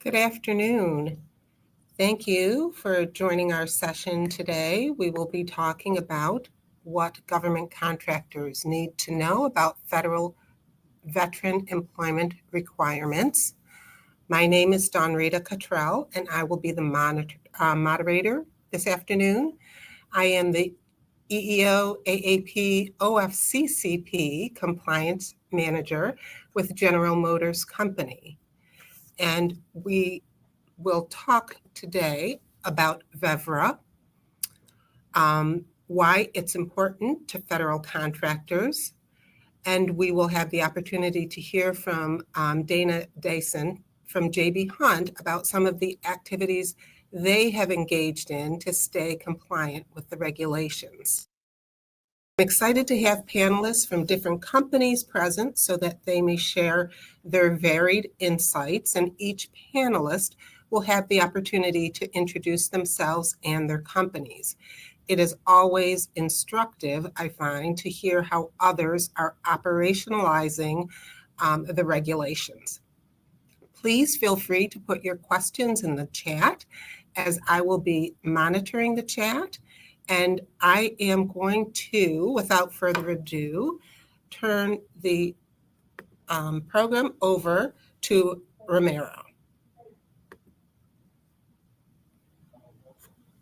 Good afternoon. Thank you for joining our session today. We will be talking about what government contractors need to know about federal veteran employment requirements. My name is Dawn Rita Cottrell, and I will be the moderator this afternoon. I am the EEO AAP OFCCP Compliance Manager with General Motors Company. And we will talk today about VEVRA, why it's important to federal contractors, and we will have the opportunity to hear from Dana Dason from JB Hunt about some of the activities they have engaged in to stay compliant with the regulations. I'm excited to have panelists from different companies present so that they may share their varied insights, and each panelist will have the opportunity to introduce themselves and their companies. It is always instructive, I find, to hear how others are operationalizing the regulations. Please feel free to put your questions in the chat, as I will be monitoring the chat. And I am going to, without further ado, turn the program over to Ramiro.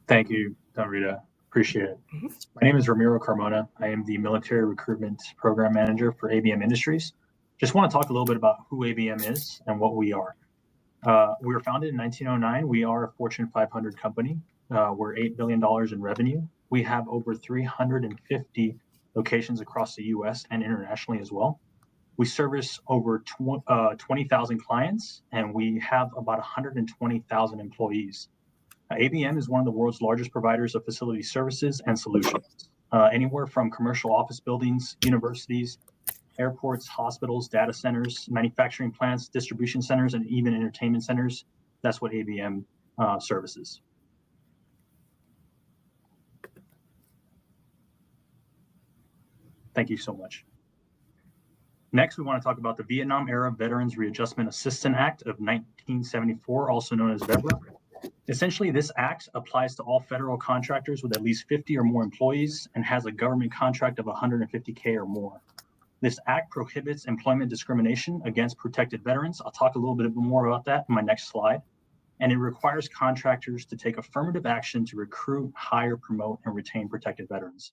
Thank you, Don Rita. Appreciate it. My name is Ramiro Carmona. I am the Military Recruitment Program Manager for ABM Industries. Just want to talk a little bit about who ABM is and what we are. We were founded in 1909. We are a Fortune 500 company. We're $8 billion in revenue. We have over 350 locations across the U.S. and internationally as well. We service over 20,000 clients, and we have about 120,000 employees. ABM is one of the world's largest providers of facility services and solutions, anywhere from commercial office buildings, universities, airports, hospitals, data centers, manufacturing plants, distribution centers, and even entertainment centers. That's what ABM services. Thank you so much. Next, we want to talk about the Vietnam-era Veterans Readjustment Assistance Act of 1974, also known as VEVRA. Essentially, this act applies to all federal contractors with at least 50 or more employees and has a government contract of 150K or more. This act prohibits employment discrimination against protected veterans. I'll talk a little bit more about that in my next slide. And it requires contractors to take affirmative action to recruit, hire, promote, and retain protected veterans.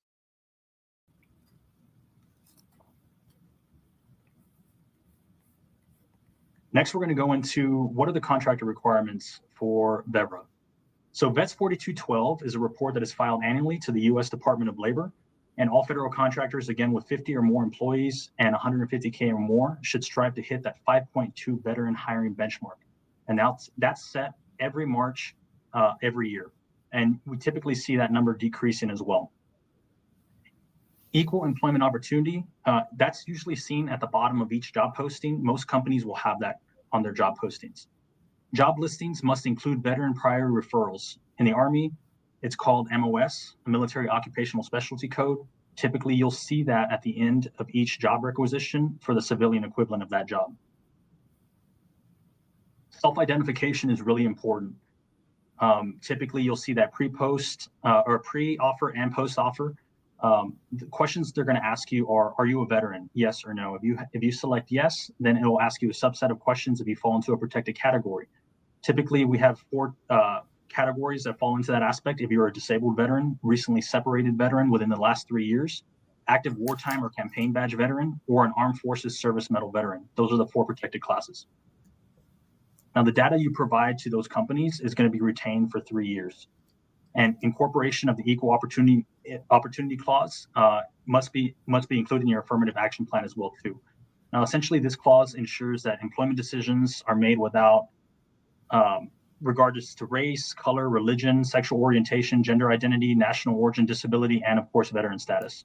Next, we're going to go into what are the contractor requirements for VEVRA. So VETS 4212 is a report that is filed annually to the U.S. Department of Labor, and all federal contractors, again, with 50 or more employees and 150K or more, should strive to hit that 5.2 veteran hiring benchmark. And that's set every March, every year. And we typically see that number decreasing as well. Equal employment opportunity, that's usually seen at the bottom of each job posting. Most companies will have that on their job postings. Job listings must include veteran prior referrals. In the Army, it's called MOS, a Military Occupational Specialty Code. Typically, you'll see that at the end of each job requisition for the civilian equivalent of that job. Self-identification is really important. Typically, you'll see that pre-post or pre-offer and post-offer. The questions they're going to ask you are you a veteran? Yes or no. If you select yes, then it will ask you a subset of questions if you fall into a protected category. Typically, we have 4 categories that fall into that aspect. If you're a disabled veteran, recently separated veteran within the last 3 years, active wartime or campaign badge veteran, or an armed forces service medal veteran. Those are the 4 protected classes. Now, the data you provide to those companies is going to be retained for 3 years. And incorporation of the equal opportunity clause must be included in your affirmative action plan as well too. Now, essentially, this clause ensures that employment decisions are made without regards to race, color, religion, sexual orientation, gender identity, national origin, disability, and of course, veteran status.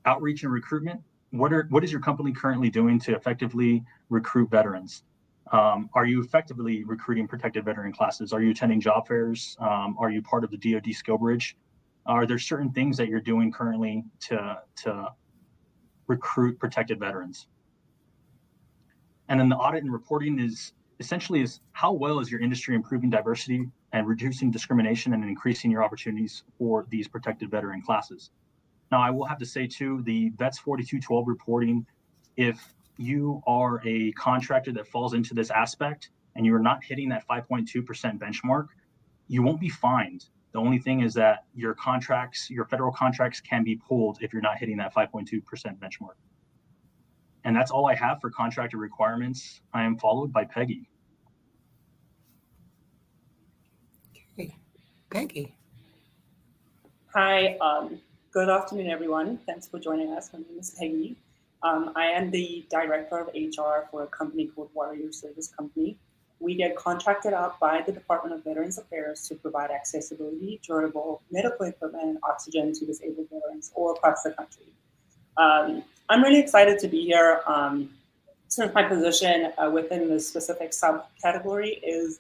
Outreach and recruitment. What is your company currently doing to effectively recruit veterans? Are you effectively recruiting protected veteran classes? Are you attending job fairs? Are you part of the DoD skill bridge? Are there certain things that you're doing currently to recruit protected veterans? And then the audit and reporting is essentially is how well is your industry improving diversity and reducing discrimination and increasing your opportunities for these protected veteran classes. Now, I will have to say too, the Vets 4212 reporting, if you are a contractor that falls into this aspect and you're not hitting that 5.2% benchmark, you won't be fined. The only thing is that your contracts, your federal contracts can be pulled if you're not hitting that 5.2% benchmark. And that's all I have for contractor requirements. I am followed by Peggy. Okay. Peggy. Hi, good afternoon, everyone. Thanks for joining us. My name is Peggy. I am the director of HR for a company called Warrior Service Company. We get contracted out by the Department of Veterans Affairs to provide accessibility, durable medical equipment, and oxygen to disabled veterans all across the country. I'm really excited to be here since my position within the specific subcategory is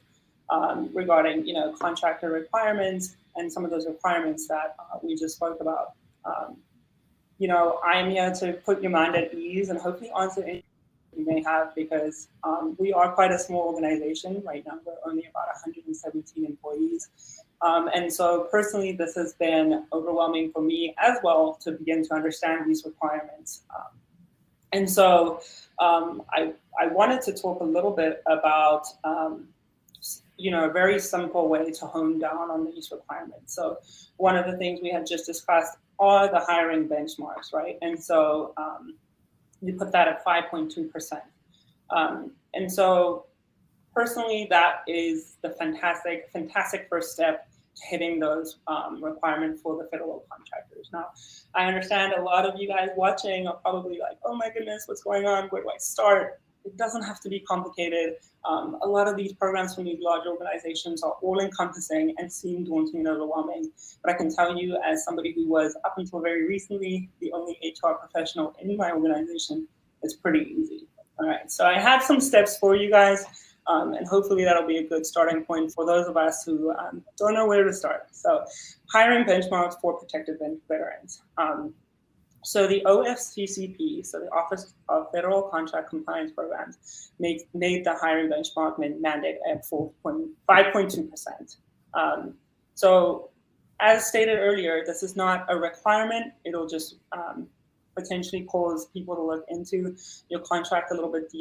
regarding, contractor requirements and some of those requirements that we just spoke about. I am here to put your mind at ease and hopefully answer any you may have, because we are quite a small organization. Right now, we're only about 117 employees. And so personally, this has been overwhelming for me as well to begin to understand these requirements. And so I wanted to talk a little bit about a very simple way to hone down on these requirements. So one of the things we had just discussed are the hiring benchmarks, right? And so you put that at 5.2%. And so personally, that is the fantastic first step to hitting those requirements for the federal contractors. Now, I understand a lot of you guys watching are probably like, oh my goodness, what's going on? Where do I start? It doesn't have to be complicated. A lot of these programs from these large organizations are all-encompassing and seem daunting and overwhelming. But I can tell you, as somebody who was, up until very recently, the only HR professional in my organization, it's pretty easy. All right, so I have some steps for you guys, and hopefully that'll be a good starting point for those of us who don't know where to start. So hiring benchmarks for protected veterans. So the OFCCP, so the Office of Federal Contract Compliance Programs, made the hiring benchmark mandate at 5.2%. So as stated earlier, this is not a requirement. It'll just potentially cause people to look into your contract a little bit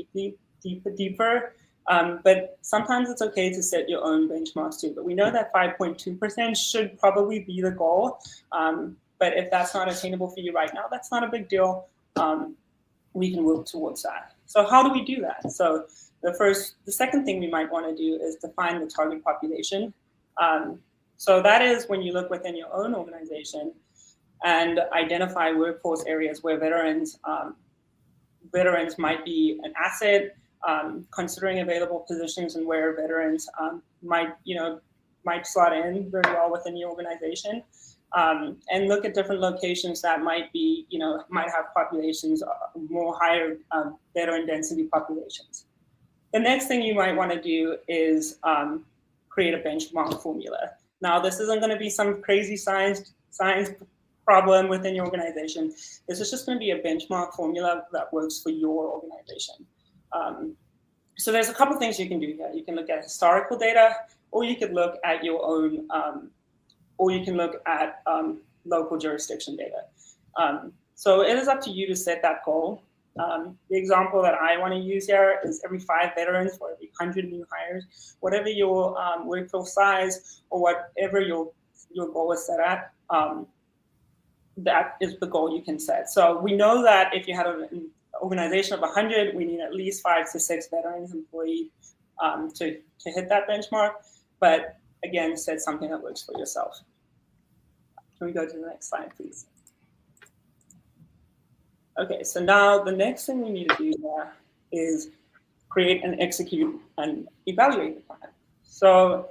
deeper. But sometimes it's okay to set your own benchmarks too. But we know that 5.2% should probably be the goal. But if that's not attainable for you right now, that's not a big deal. We can work towards that. So how do we do that? So the second thing we might want to do is define the target population. So that is when you look within your own organization and identify workforce areas where veterans might be an asset, considering available positions and where veterans might slot in very well within your organization. And look at different locations that might have populations, more higher veteran density populations. The next thing you might want to do is create a benchmark formula. Now, this isn't going to be some crazy science problem within your organization. This is just going to be a benchmark formula that works for your organization. So there's a couple things you can do here. You can look at historical data, or you could look at your own or you can look at local jurisdiction data. So it is up to you to set that goal. The example that I want to use here is every 5 veterans for every 100 new hires. Whatever your workforce size or whatever your goal is set at, that is the goal you can set. So we know that if you had an organization of 100, we need at least 5 to 6 veterans employed to hit that benchmark. But again, set something that works for yourself. Can we go to the next slide, please? Okay, so now the next thing we need to do here is create and execute and evaluate the plan. So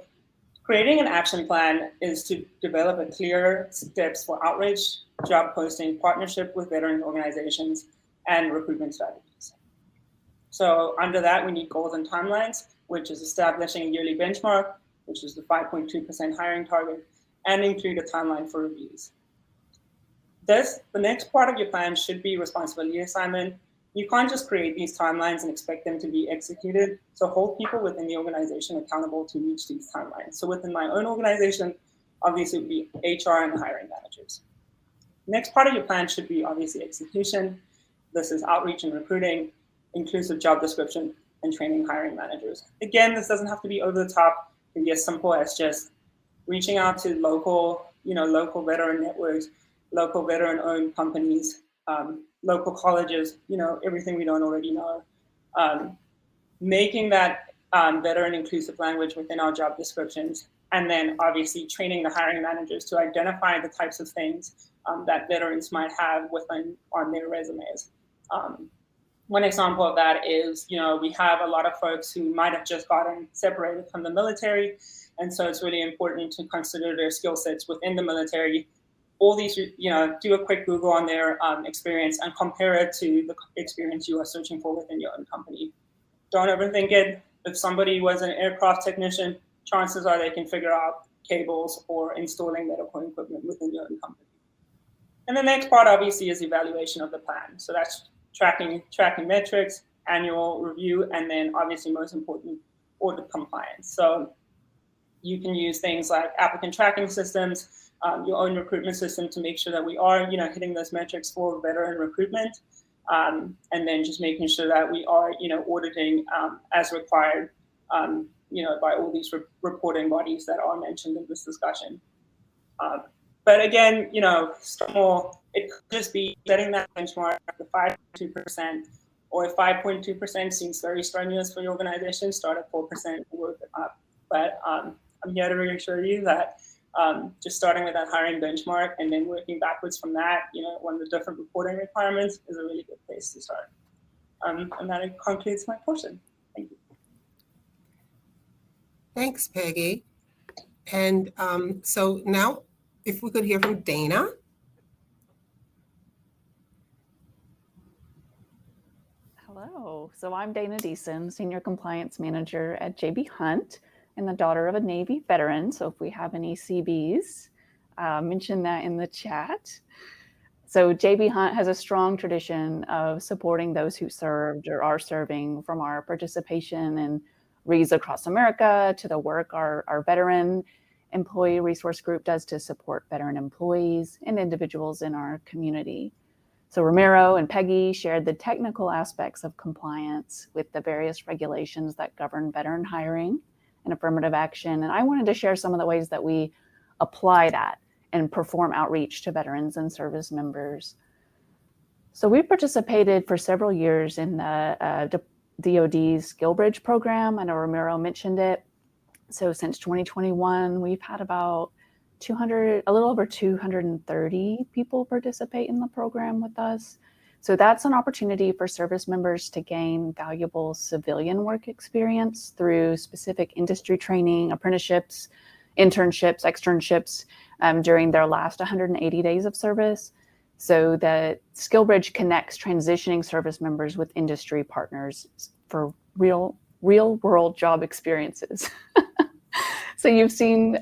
creating an action plan is to develop a clear steps for outreach, job posting, partnership with veteran organizations, and recruitment strategies. So under that, we need goals and timelines, which is establishing a yearly benchmark, which is the 5.2% hiring target, and include a timeline for reviews. The next part of your plan should be responsibility assignment, you can't just create these timelines and expect them to be executed. So hold people within the organization accountable to reach these timelines. So within my own organization, obviously it would be HR and the hiring managers. Next part of your plan should be obviously execution. This is outreach and recruiting, inclusive job description, and training hiring managers. Again, this doesn't have to be over the top. It can be as simple as just reaching out to local veteran networks, local veteran-owned companies, local colleges, everything we don't already know. Making that veteran inclusive language within our job descriptions, and then obviously training the hiring managers to identify the types of things that veterans might have on their resumes. One example of that is, we have a lot of folks who might have just gotten separated from the military, and so it's really important to consider their skill sets within the military. All these, do a quick Google on their experience and compare it to the experience you are searching for within your own company. Don't overthink it. If somebody was an aircraft technician, chances are they can figure out cables or installing medical equipment within your own company. And the next part obviously is evaluation of the plan. So that's tracking metrics, annual review, and then obviously most important, audit compliance. So you can use things like applicant tracking systems, your own recruitment system to make sure that we are, hitting those metrics for veteran recruitment, and then just making sure that we are, auditing as required, by all these reporting bodies that are mentioned in this discussion. But again, it could just be setting that benchmark at the 5.2%, or if 5.2% seems very strenuous for your organization, start at 4% and work it up. But I'm here to reassure you that just starting with that hiring benchmark and then working backwards from that, one of the different reporting requirements is a really good place to start. And that concludes my portion. Thank you. Thanks, Peggy. And so now, if we could hear from Dana. Hello, so I'm Dana Deason, Senior Compliance Manager at JB Hunt, and the daughter of a Navy veteran. So if we have any CBs, mention that in the chat. So JB Hunt has a strong tradition of supporting those who served or are serving, from our participation in Reads Across America to the work our veteran employee resource group does to support veteran employees and individuals in our community. So Ramiro and Peggy shared the technical aspects of compliance with the various regulations that govern veteran hiring and affirmative action. And I wanted to share some of the ways that we apply that and perform outreach to veterans and service members. So we participated for several years in the DoD's SkillBridge program. I know Ramiro mentioned it. So since 2021, we've had about a little over 230 people participate in the program with us. So that's an opportunity for service members to gain valuable civilian work experience through specific industry training, apprenticeships, internships, externships during their last 180 days of service. So the SkillBridge connects transitioning service members with industry partners for real world job experiences. So you've seen,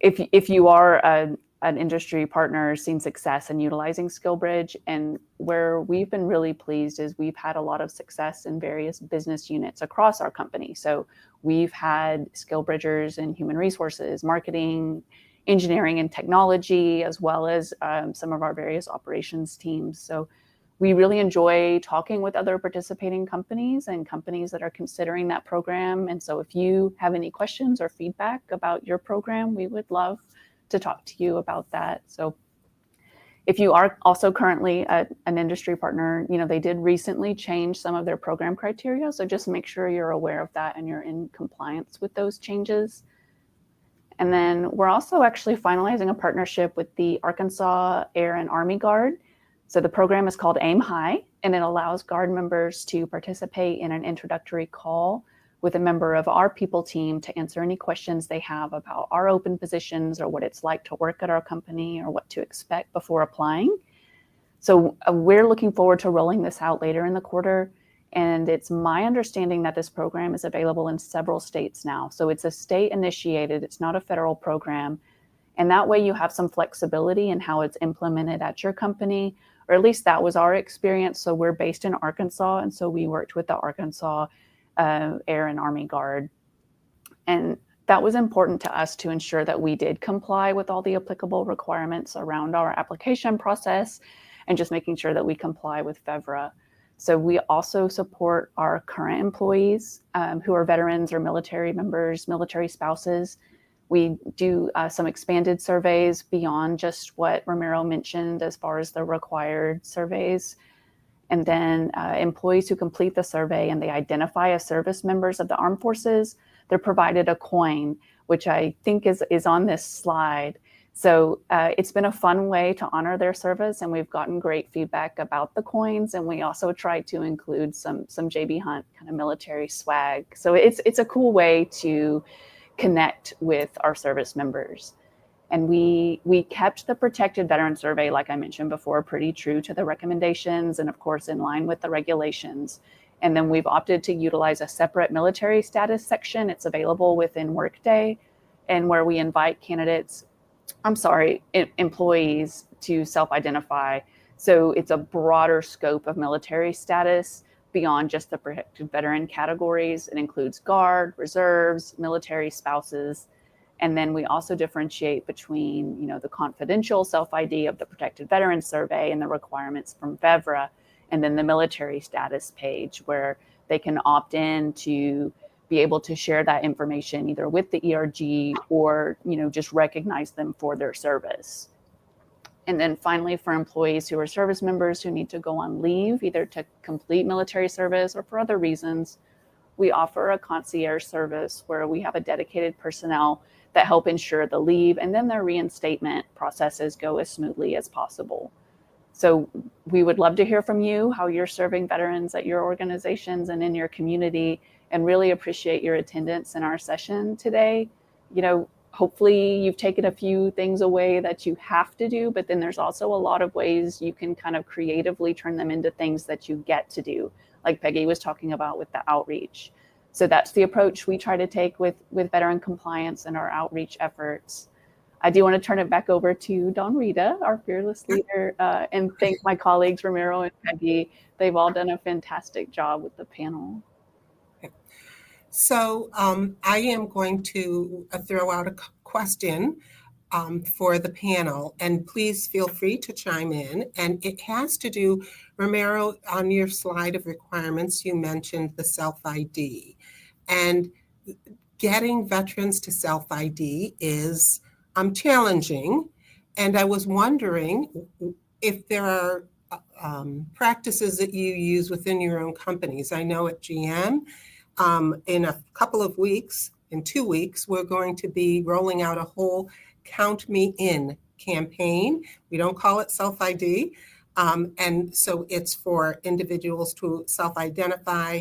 if you are an industry partner, seen success in utilizing SkillBridge, and where we've been really pleased is we've had a lot of success in various business units across our company. So we've had SkillBridgers in human resources, marketing, engineering and technology, as well as some of our various operations teams. So we really enjoy talking with other participating companies and companies that are considering that program. And so if you have any questions or feedback about your program, we would love to talk to you about that. So if you are also currently an industry partner, they did recently change some of their program criteria. So just make sure you're aware of that and you're in compliance with those changes. And then we're also actually finalizing a partnership with the Arkansas Air and Army Guard. So the program is called Aim High, and it allows Guard members to participate in an introductory call with a member of our people team to answer any questions they have about our open positions or what it's like to work at our company or what to expect before applying. So we're looking forward to rolling this out later in the quarter. And it's my understanding that this program is available in several states now. So it's a state initiated, it's not a federal program. And that way you have some flexibility in how it's implemented at your company or at least that was our experience. So we're based in Arkansas, and so we worked with the Arkansas Air and Army Guard. And that was important to us to ensure that we did comply with all the applicable requirements around our application process and just making sure that we comply with FEVRA. So we also support our current employees who are veterans or military members, military spouses. We do some expanded surveys beyond just what Ramiro mentioned as far as the required surveys. And then employees who complete the survey and they identify as service members of the armed forces, they're provided a coin, which I think is on this slide. So it's been a fun way to honor their service, and we've gotten great feedback about the coins. And we also tried to include some JB Hunt kind of military swag. So it's a cool way to connect with our service members. And we kept the Protected Veteran Survey, like I mentioned before, pretty true to the recommendations and of course in line with the regulations. And then we've opted to utilize a separate military status section. It's available within Workday, and where we invite employees to self-identify. So it's a broader scope of military status beyond just the protected veteran categories. It includes Guard, reserves, military spouses. And then we also differentiate between, the confidential self-ID of the Protected Veteran Survey and the requirements from FEVRA, and then the military status page where they can opt in to be able to share that information either with the ERG or, just recognize them for their service. And then finally, for employees who are service members who need to go on leave, either to complete military service or for other reasons, we offer a concierge service where we have a dedicated personnel that help ensure the leave and then their reinstatement processes go as smoothly as possible. So we would love to hear from you, how you're serving veterans at your organizations and in your community, and really appreciate your attendance in our session today. Hopefully you've taken a few things away that you have to do, but then there's also a lot of ways you can kind of creatively turn them into things that you get to do, like Peggy was talking about with the outreach. So that's the approach we try to take with veteran compliance and our outreach efforts. I do want to turn it back over to Dawn Rita, our fearless leader, and thank my colleagues, Ramiro and Peggy. They've all done a fantastic job with the panel. So I am going to throw out a question for the panel, and please feel free to chime in. And it has to do, Ramiro, on your slide of requirements, you mentioned the self-ID. And getting veterans to self-ID is challenging. And I was wondering if there are practices that you use within your own companies. I know at GM, in a couple of weeks, in 2 weeks, we're going to be rolling out a whole Count Me In campaign. We don't call it self-ID. And so it's for individuals to self-identify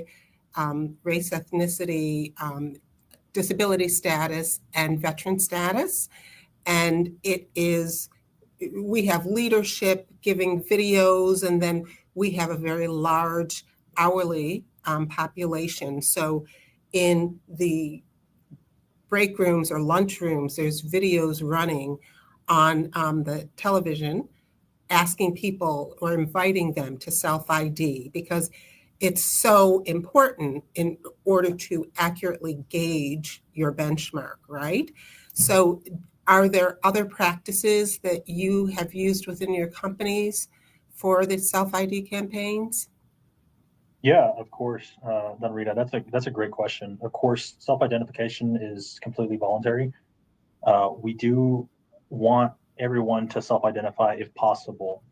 race, ethnicity, disability status, and veteran status. And we have leadership giving videos, and then we have a very large hourly population. So in the break rooms or lunch rooms, there's videos running on the television asking people or inviting them to self-ID, because it's so important in order to accurately gauge your benchmark, right? So are there other practices that you have used within your companies for the self-ID campaigns? Yeah, of course, Rita, that's a great question. Of course, self-identification is completely voluntary. We do want everyone to self-identify if possible.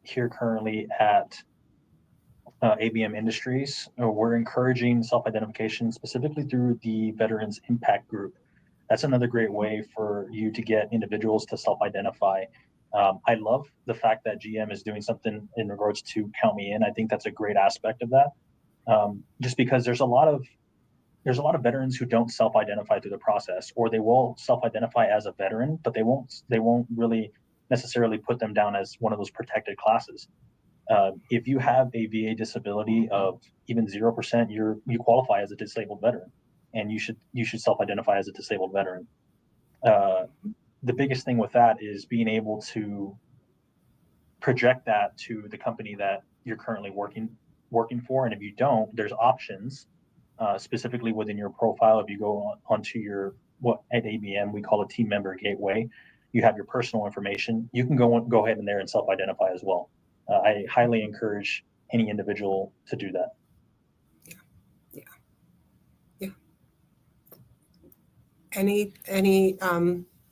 Here currently at ABM Industries, we're encouraging self-identification specifically through the Veterans Impact Group. That's another great way for you to get individuals to self-identify. I love the fact that GM is doing something in regards to Count Me In. I think that's a great aspect of that. Just because there's a lot of veterans who don't self-identify through the process, or they will self-identify as a veteran, but they won't really necessarily put them down as one of those protected classes. If you have a VA disability of even 0%, you qualify as a disabled veteran, and you should self-identify as a disabled veteran. The biggest thing with that is being able to project that to the company that you're currently working for. And if you don't, there's options specifically within your profile. If you go onto your, what at ABM we call a team member gateway, you have your personal information. You can go ahead in there and self-identify as well. I highly encourage any individual to do that. Yeah. Any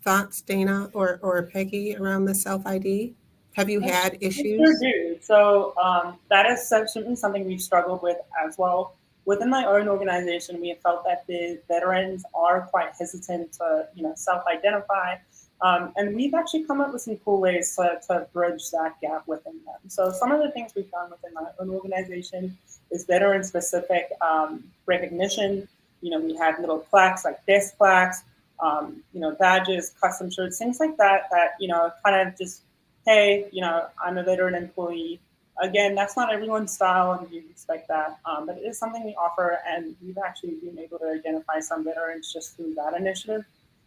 thoughts, Dana or Peggy, around the self-ID? Have you had issues? Sure do. So that is certainly something we've struggled with as well. Within my own organization, we have felt that the veterans are quite hesitant to, self-identify. And we've actually come up with some cool ways to bridge that gap within them. So some of the things we've done within my own organization is veteran-specific recognition. We have little plaques like desk plaques, badges, custom shirts, things like that, kind of just, hey, I'm a veteran employee. Again, that's not everyone's style, and you expect that, but it is something we offer, and we've actually been able to identify some veterans just through that initiative.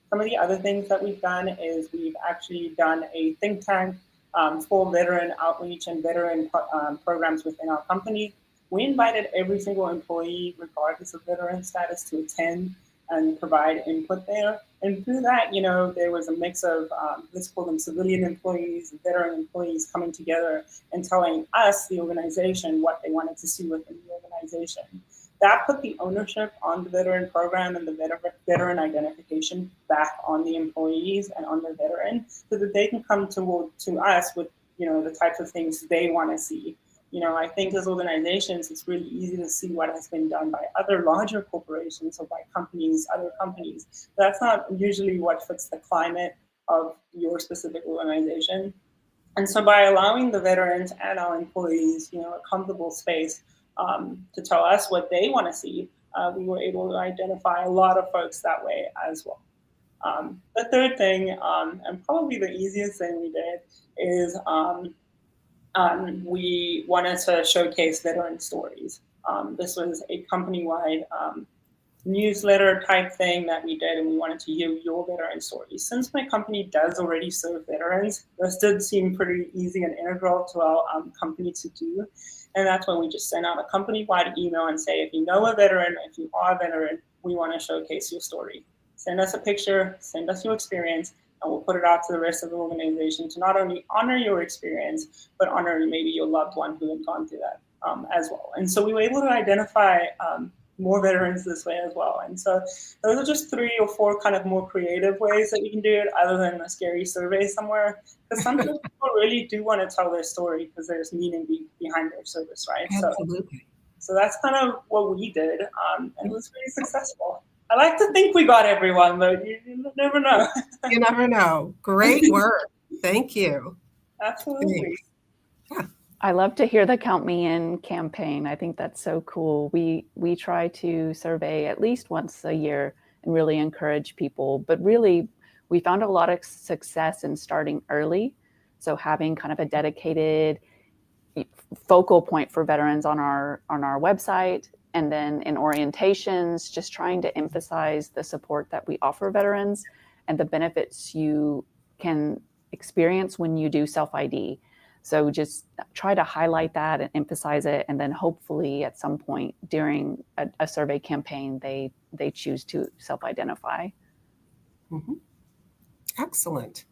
Some of the other things that we've done is we've actually done a think tank for veteran outreach and veteran programs within our company. We invited every single employee, regardless of veteran status, to attend and provide input there. And through that, there was a mix of, let's call them civilian employees and veteran employees coming together and telling us, the organization, what they wanted to see within the organization. That put the ownership on the veteran program and the veteran identification back on the employees and on the veteran, so that they can come to us with, the types of things they want to see. I think as organizations, it's really easy to see what has been done by other larger corporations or by other companies. That's not usually what fits the climate of your specific organization. And so by allowing the veterans and our employees, a comfortable space to tell us what they want to see, we were able to identify a lot of folks that way as well. The third thing, and probably the easiest thing we did, is we wanted to showcase veteran stories. This was a company-wide newsletter type thing that we did, and we wanted to hear your veteran stories. Since my company does already serve veterans, this did seem pretty easy and integral to our company to do. And that's when we just sent out a company-wide email and say, if you know a veteran, if you are a veteran, we want to showcase your story. Send us a picture, send us your experience, and we'll put it out to the rest of the organization to not only honor your experience, but honor maybe your loved one who had gone through that as well. And so we were able to identify more veterans this way as well. And so those are just 3 or 4 kind of more creative ways that you can do it, other than a scary survey somewhere. Because sometimes people really do want to tell their story because there's meaning behind their service, right? Absolutely. So that's kind of what we did, and it was pretty successful. I like to think we got everyone, but you never know. You never know. Great work. Thank you. Absolutely. Yeah. I love to hear the Count Me In campaign. I think that's so cool. We try to survey at least once a year and really encourage people. But really, we found a lot of success in starting early. So having kind of a dedicated focal point for veterans on our website, and then in orientations, just trying to emphasize the support that we offer veterans and the benefits you can experience when you do self-ID. So just try to highlight that and emphasize it, and then hopefully at some point during a survey campaign, they choose to self-identify. Mm-hmm. Excellent.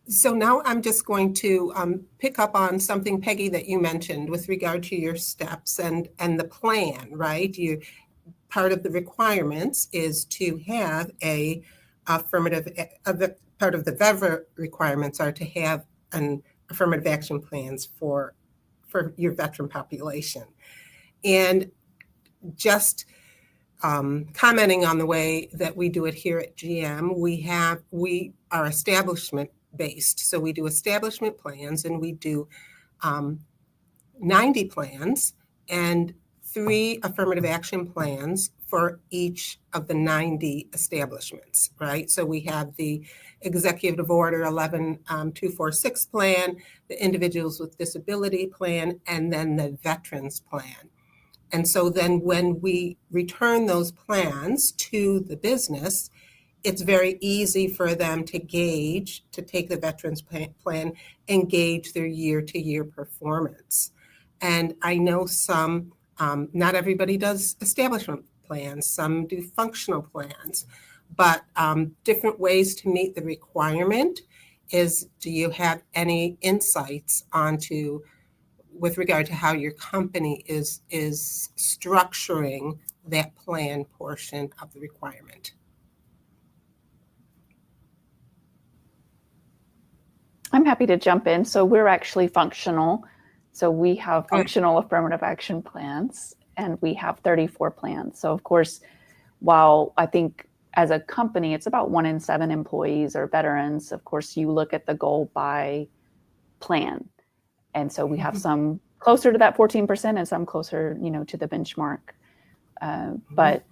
So now I'm just going to pick up on something, Peggy, that you mentioned with regard to your steps and the plan, right? Part of the requirements is to have a affirmative, part of the VEVRA requirements are to have an affirmative action plans for your veteran population. And just commenting on the way that we do it here at GM, we are establishment based. So we do establishment plans, and we do 90 plans and 3 affirmative action plans for each of the 90 establishments, right? So we have the Executive Order 11246 plan, the Individuals with Disability plan, and then the Veterans plan. And so then when we return those plans to the business, it's very easy for them to take the veterans plan and gauge their year-to-year performance. And I know some, not everybody does establishment plans, some do functional plans, but different ways to meet the requirement is, do you have any insights onto, with regard to how your company is structuring that plan portion of the requirement? I'm happy to jump in. So we're actually functional. So we have functional affirmative action plans, and we have 34 plans. So of course, while I think as a company, it's about 1 in 7 employees are veterans, of course, you look at the goal by plan. And so we have some closer to that 14% and some closer, to the benchmark. But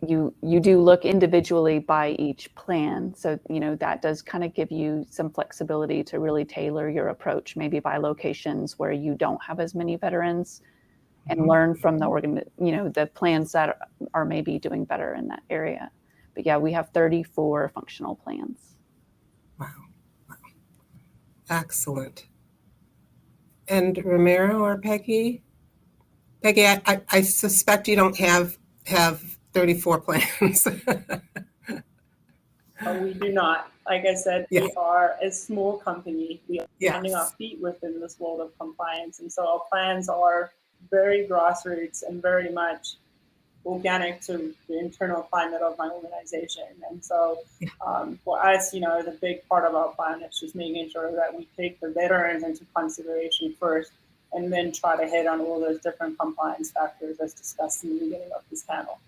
you do look individually by each plan. So, that does kind of give you some flexibility to really tailor your approach, maybe by locations where you don't have as many veterans, and learn from the plans that are maybe doing better in that area. But yeah, we have 34 functional plans. Wow. Excellent. And Ramiro or Peggy? Peggy, I suspect you don't have 34 plans. We do not. Like I said, we are a small company. We are finding our feet within this world of compliance. And so our plans are very grassroots and very much organic to the internal climate of my organization. And so for us, the big part of our plan is just making sure that we take the veterans into consideration first, and then try to hit on all those different compliance factors as discussed in the beginning of this panel.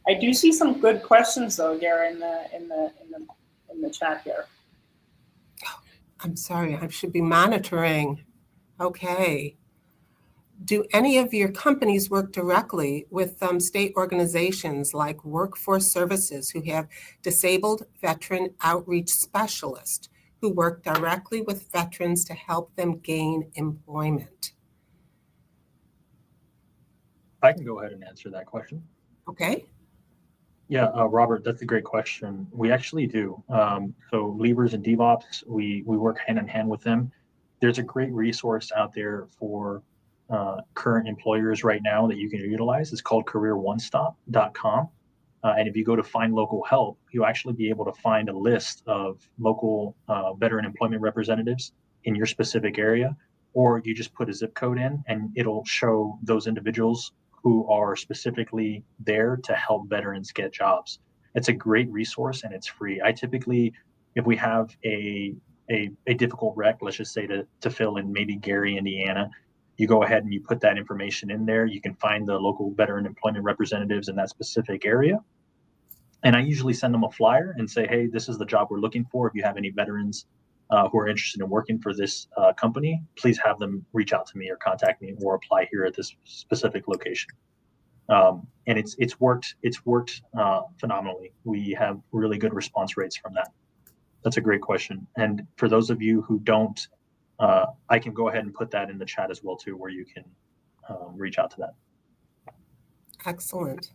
I do see some good questions though, Gary, in the chat here. I'm sorry, I should be monitoring. Okay. Do any of your companies work directly with state organizations like Workforce Services, who have disabled veteran outreach specialists who work directly with veterans to help them gain employment? I can go ahead and answer that question. Okay. Yeah, Robert, that's a great question. We actually do. So Levers and DevOps, we work hand in hand with them. There's a great resource out there for current employers right now that you can utilize. It's called careeronestop.com. And if you go to find local help, you'll actually be able to find a list of local veteran employment representatives in your specific area, or you just put a zip code in and it'll show those individuals who are specifically there to help veterans get jobs. It's a great resource and it's free. I typically, if we have a difficult rec, let's just say to fill in maybe Gary, Indiana, you go ahead and you put that information in there. You can find the local veteran employment representatives in that specific area. And I usually send them a flyer and say, hey, this is the job we're looking for. If you have any veterans who are interested in working for this company, please have them reach out to me or contact me or apply here at this specific location. And it's worked phenomenally. We have really good response rates from that. That's a great question. And for those of you who don't, I can go ahead and put that in the chat as well too, where you can reach out to that. Excellent.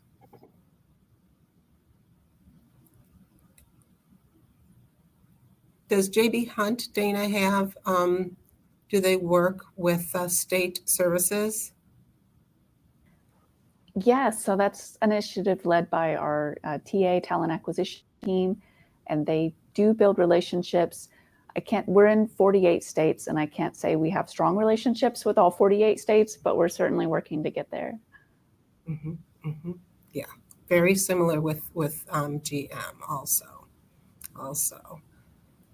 Does JB Hunt, Dana, have, do they work with state services? Yes, so that's an initiative led by our TA talent acquisition team, and they do build relationships. We're in 48 states, and I can't say we have strong relationships with all 48 states, but we're certainly working to get there. Mm-hmm, mm-hmm. Yeah, very similar with GM also.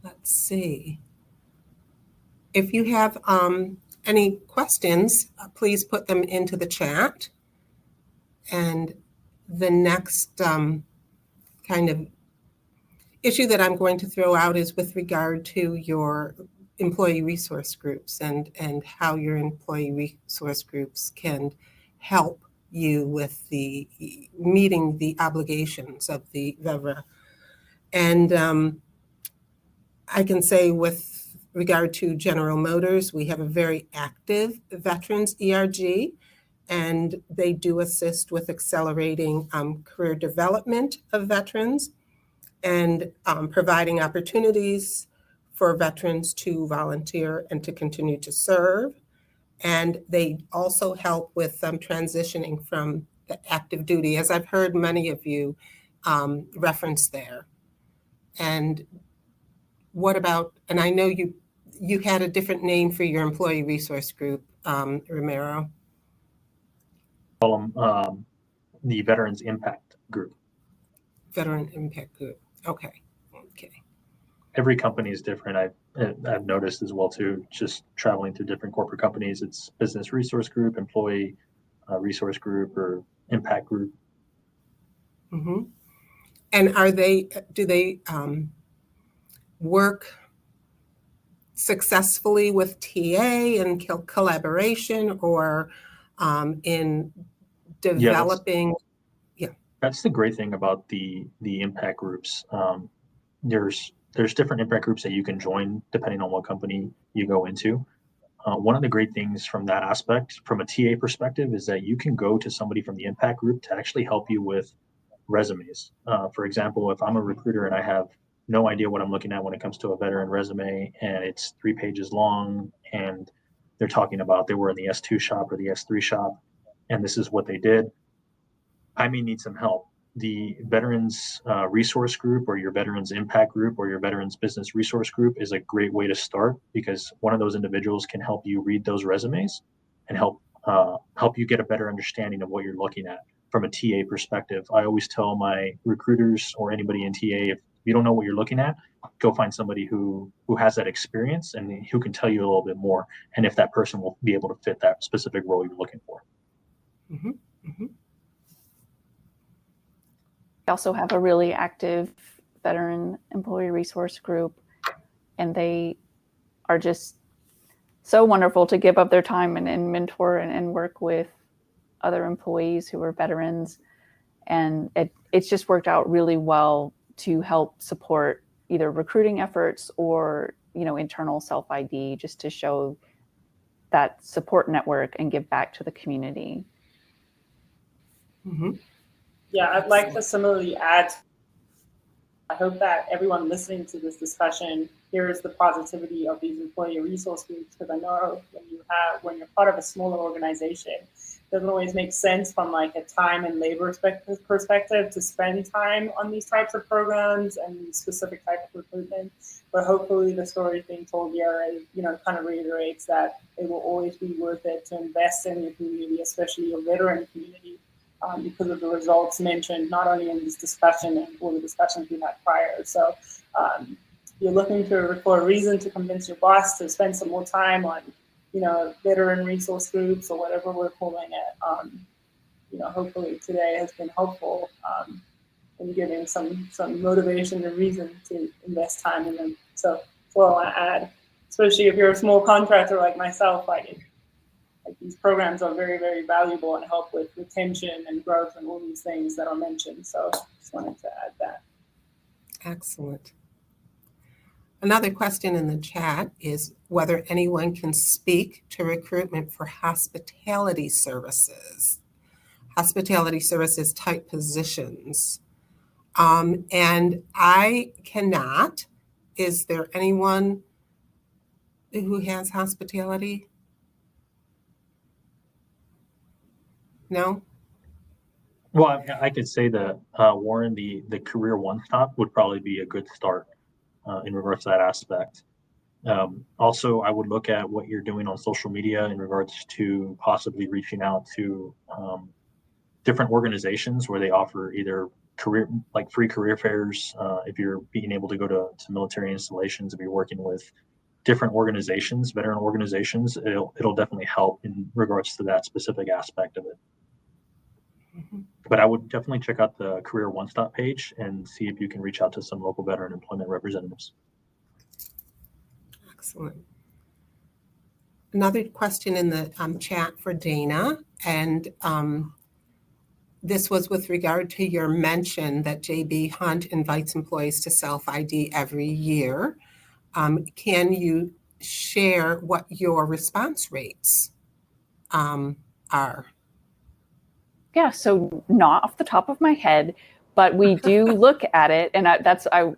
Let's see. If you have any questions, please put them into the chat. And the next kind of issue that I'm going to throw out is with regard to your employee resource groups and how your employee resource groups can help you with the meeting the obligations of the VEVRA. And I can say with regard to General Motors, we have a very active veterans ERG, and they do assist with accelerating career development of veterans and providing opportunities for veterans to volunteer and to continue to serve. And they also help with transitioning from the active duty, as I've heard many of you reference there. And what about, and I know you had a different name for your employee resource group, Romero. Call them the Veterans Impact Group. Veteran Impact Group. Okay. Every company is different. I've noticed as well too, just traveling through different corporate companies, it's business resource group, employee resource group, or impact group. Mm-hmm. And do they work successfully with TA and collaboration, or in developing? That's the great thing about the impact groups. There's different impact groups that you can join depending on what company you go into. One of the great things from that aspect, from a TA perspective, is that you can go to somebody from the impact group to actually help you with resumes. For example, if I'm a recruiter and I have no idea what I'm looking at when it comes to a veteran resume, and it's 3 pages long, and they're talking about they were in the S2 shop or the S3 shop, and this is what they did, I may need some help. The Veterans Resource Group, or your Veterans Impact Group, or your Veterans Business Resource Group is a great way to start, because one of those individuals can help you read those resumes and help you get a better understanding of what you're looking at from a TA perspective. I always tell my recruiters or anybody in TA, if you don't know what you're looking at, go find somebody who has that experience and who can tell you a little bit more, and if that person will be able to fit that specific role you're looking for. Mm-hmm. Mm-hmm. We also have a really active veteran employee resource group, and they are just so wonderful to give up their time and mentor and work with other employees who are veterans. And it's just worked out really well to help support either recruiting efforts or, internal self-ID, just to show that support network and give back to the community. Mm-hmm. Yeah, I'd like to similarly add, I hope that everyone listening to this discussion hears the positivity of these employee resource groups, because I know when you're part of a smaller organization, it doesn't always make sense from like a time and labor perspective to spend time on these types of programs and specific type of recruitment. But hopefully the story being told here, kind of reiterates that it will always be worth it to invest in your community, especially your veteran community. Because of the results mentioned, not only in this discussion and all the discussions we've had prior. So you're looking for a reason to convince your boss to spend some more time on, veteran resource groups or whatever we're calling it. Hopefully today has been helpful in giving some motivation and reason to invest time in them. So that's all I add, especially if you're a small contractor like myself. These programs are very, very valuable and help with retention and growth and all these things that are mentioned. So just wanted to add that. Excellent. Another question in the chat is whether anyone can speak to recruitment for hospitality services type positions. And I cannot. Is there anyone who has hospitality? No? Well, I could say that, Warren, the career one-stop would probably be a good start in regards to that aspect. Also, I would look at what you're doing on social media in regards to possibly reaching out to different organizations where they offer either free career fairs. If you're being able to go to military installations, if you're working with different organizations, veteran organizations, it'll definitely help in regards to that specific aspect of it. Mm-hmm. But I would definitely check out the Career One Stop page and see if you can reach out to some local veteran employment representatives. Excellent. Another question in the chat for Dana, and this was with regard to your mention that JB Hunt invites employees to self-ID every year. Can you share what your response rates are? Yeah, so not off the top of my head, but we do look at it, and I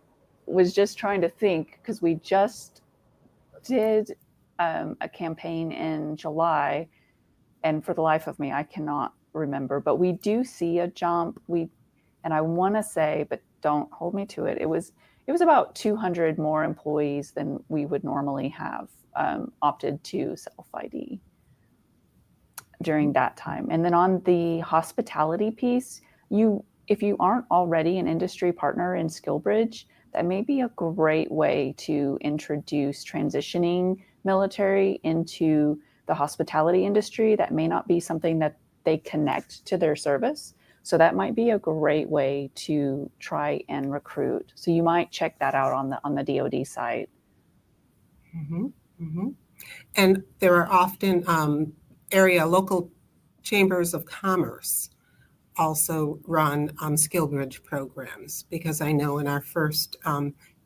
was just trying to think because we just did a campaign in July, and for the life of me, I cannot remember. But we do see a jump. And I want to say, but don't hold me to it. It was about 200 more employees than we would normally have opted to self ID during that time. And then on the hospitality piece, if you aren't already an industry partner in SkillBridge, that may be a great way to introduce transitioning military into the hospitality industry. That may not be something that they connect to their service. So that might be a great way to try and recruit. So you might check that out on the DoD site. Mm-hmm. Mm-hmm. And there are often local chambers of commerce also run SkillBridge programs, because I know in our first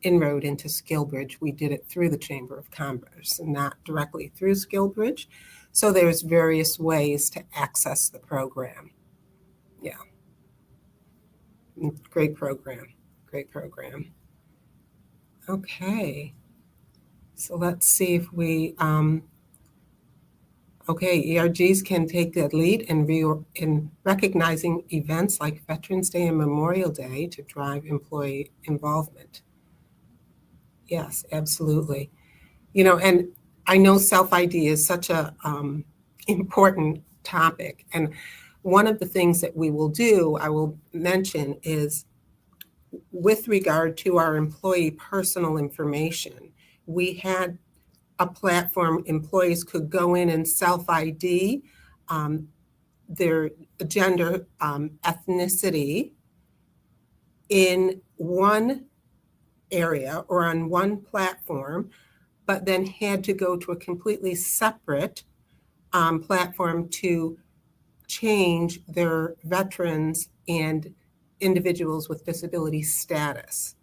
inroad into SkillBridge, we did it through the Chamber of Commerce and not directly through SkillBridge. So there's various ways to access the program. Yeah. Great program. Great program. Okay. So let's see if we, ERGs can take the lead in recognizing events like Veterans Day and Memorial Day to drive employee involvement. Yes, absolutely. And I know self-ID is such a important topic. And one of the things that we will do, I will mention, is with regard to our employee personal information, we had a platform employees could go in and self-ID their gender, ethnicity in one area or on one platform, but then had to go to a completely separate platform to change their veterans and individuals with disability status.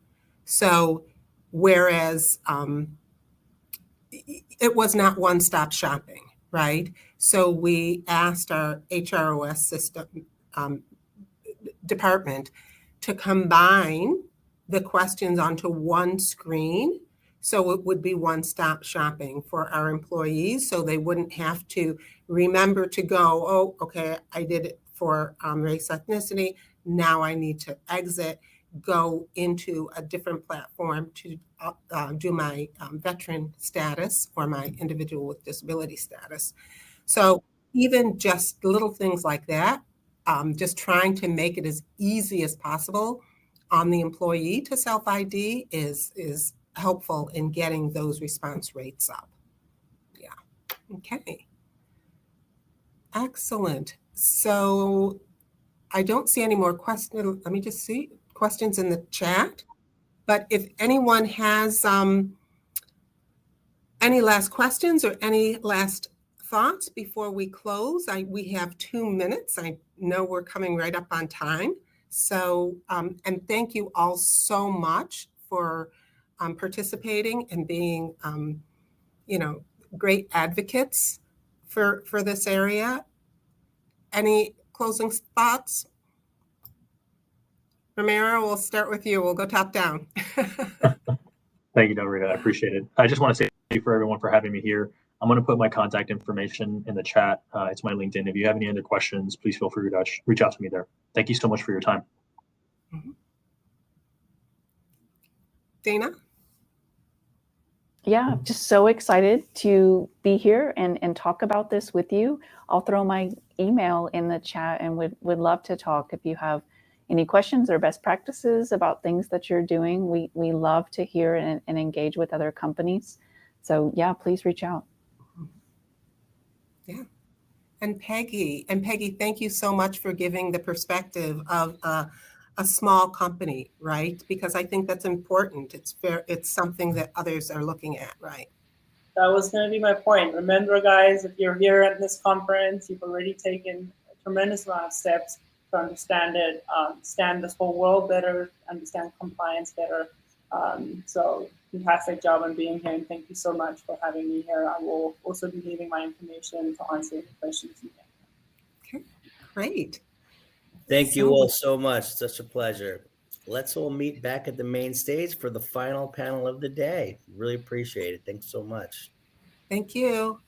So whereas it was not one-stop shopping, right? So we asked our HROS system department to combine the questions onto one screen. So it would be one-stop shopping for our employees, so they wouldn't have to remember to go, oh, okay, I did it for race, ethnicity. Now I need to exit, go into a different platform to do my veteran status or my individual with disability status. So even just little things like that, just trying to make it as easy as possible on the employee to self-ID is helpful in getting those response rates up. Yeah, okay. Excellent. So I don't see any more questions. Let me just see questions in the chat. But if anyone has any last questions or any last thoughts before we close, we have 2 minutes. I know we're coming right up on time. So, and thank you all so much for participating and being, great advocates for this area. Any closing thoughts? Romero, we'll start with you. We'll go top down. Thank you, Dorita. I appreciate it. I just want to say thank you for everyone for having me here. I'm going to put my contact information in the chat. It's my LinkedIn. If you have any other questions, please feel free to reach out to me there. Thank you so much for your time. Mm-hmm. Dana? Yeah, just so excited to be here and talk about this with you. I'll throw my email in the chat and would love to talk if you have any questions or best practices about things that you're doing. We love to hear and engage with other companies. So yeah, please reach out. Yeah. And Peggy, thank you so much for giving the perspective of a small company, right? Because I think that's important. It's something that others are looking at, right? That was going to be my point. Remember, guys, if you're here at this conference, you've already taken a tremendous amount of steps to understand it, understand this whole world better, understand compliance better. So fantastic job on being here, and thank you so much for having me here. I will also be leaving my information to answer any questions you may have. Okay, great. Thank you So- all so much. Such a pleasure. Let's all meet back at the main stage for the final panel of the day. Really appreciate it. Thanks so much. Thank you.